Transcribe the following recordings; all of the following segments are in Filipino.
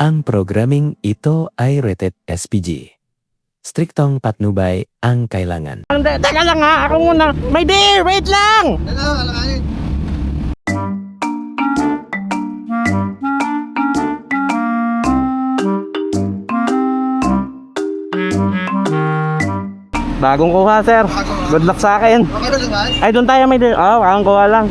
Ang programming ito ay rated SPG. Striktong patnubay ang kailangan. Teka lang ha, ako muna. My dear, wait lang! Bagong kuha, sir. Good luck sa akin. Ay, doon tayo, my dear. Bagong kuha lang.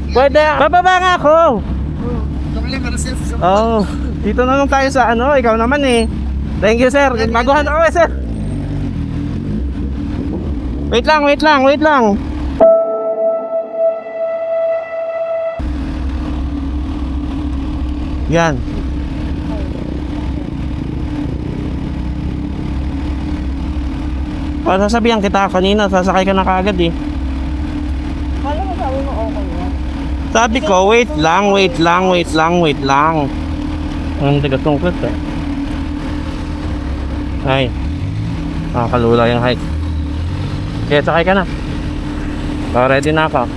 Pwede, bababa nga ako. Dito na lang tayo sa ikaw naman eh. Thank you, sir. Baguhan ako sir. Wait lang. Yan. Sasabihan kita kanina, sasakay ka na kaagad eh. Kala mo sabi mo okay na. Sabi ko, wait lang. Ang taga-tungkot eh. Ay, nakakalula yung hike. Kaya sakay ka na. Ready na ako.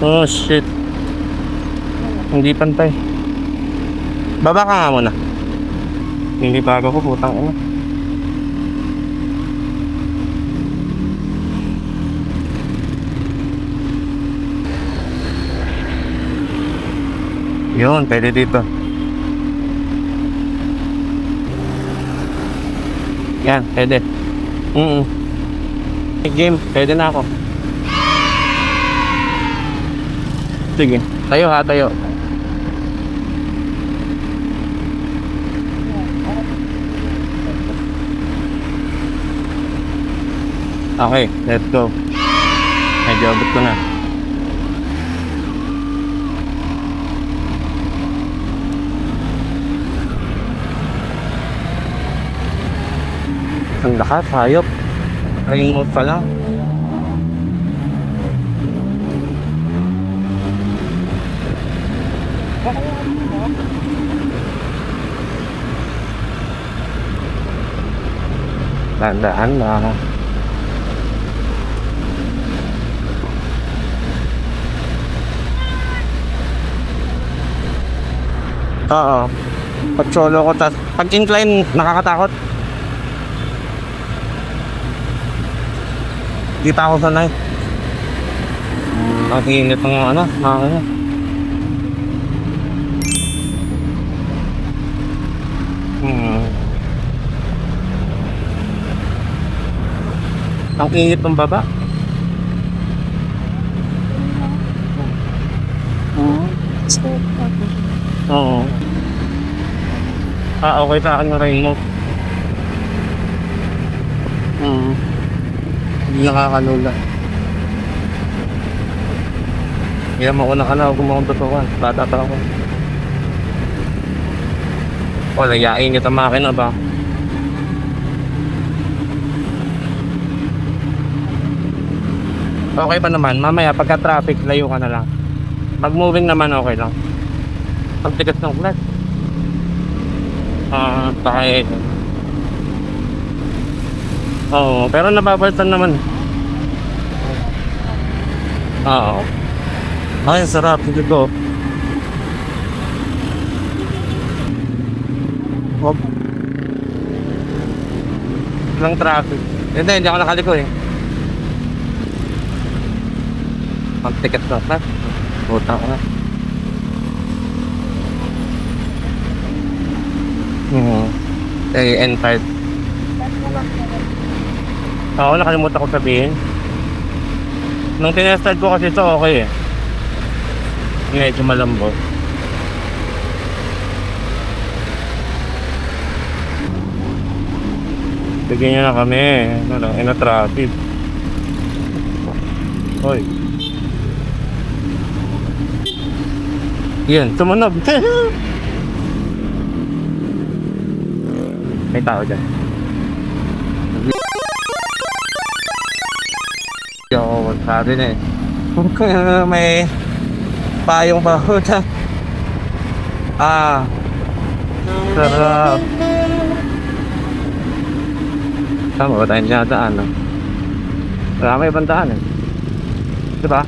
Oh shit. Hindi pantay. Baba ka nga muna. Hindi bago ko, putang ina. Yun, pwede dito. Yan, pwede. Game, pwede na ako. Sige, tayo. Okay, let's go. Medyo abot ko na. Ang lakas, hayop. Remote pa lang. Dandaan na. Oo. Pag solo ko, pag incline, nakakatakot. Di pa ako sanay. Ang init ng makina. Ang init ng baba. Oo. Okay sa akin yung remote. Hindi nakakalula. Kaya mauna ka na kung makapatukan. Bata pa ako. Layain kita makina ba? Okay pa naman. Mamaya pagka traffic, layo ka na lang. Pag moving naman, okay lang. Pag tigas ng clutch. Pakay. Oo, pero nababaltan naman. Oo. Ay, sarap. Hindi ko. Hop. Lang traffic. Hindi ako nakaliko eh. Ang ticket na clutch. Buta ko na. N5. Oo, nakalimutan ko sabihin. Nung tinestad ko kasi ito, okay eh. Medyo malambot. Bigyan niya na kami. Traffic. Hoy. Yan, tumunog. May tao dyan. Yo, sabi na eh. May payong pa ho dyan. Sarap. Tama ba tayong dinadaan? No? Wala may ibang daan eh. Diba?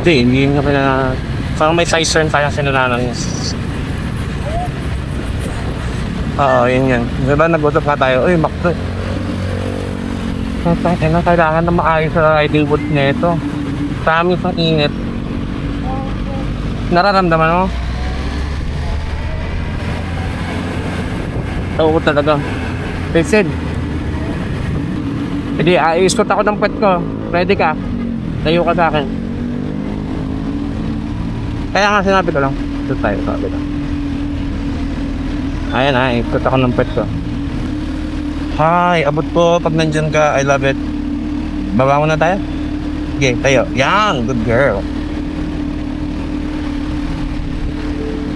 Hindi nga pala. Parang may size turn tayo sinulanan niya. Oo, yun yan. Diba nag-usap nga tayo, uy, makto. Kailangan na maayos sa riding boot niya ito. Sa amin sa init. Nararamdaman mo? Oo talaga. Listen. Hindi, i-scoot ako ng pet ko. Ready ka? Tayo ka sa akin. Kaya nga sinabi ko lang. Ito tayo, sabi ko. Ayan ha, i-scoot ako ng pet ko. Hi, abot po pag nandyan ka. I love it. Baba mo na tayo? Okay, tayo. Yan, good girl.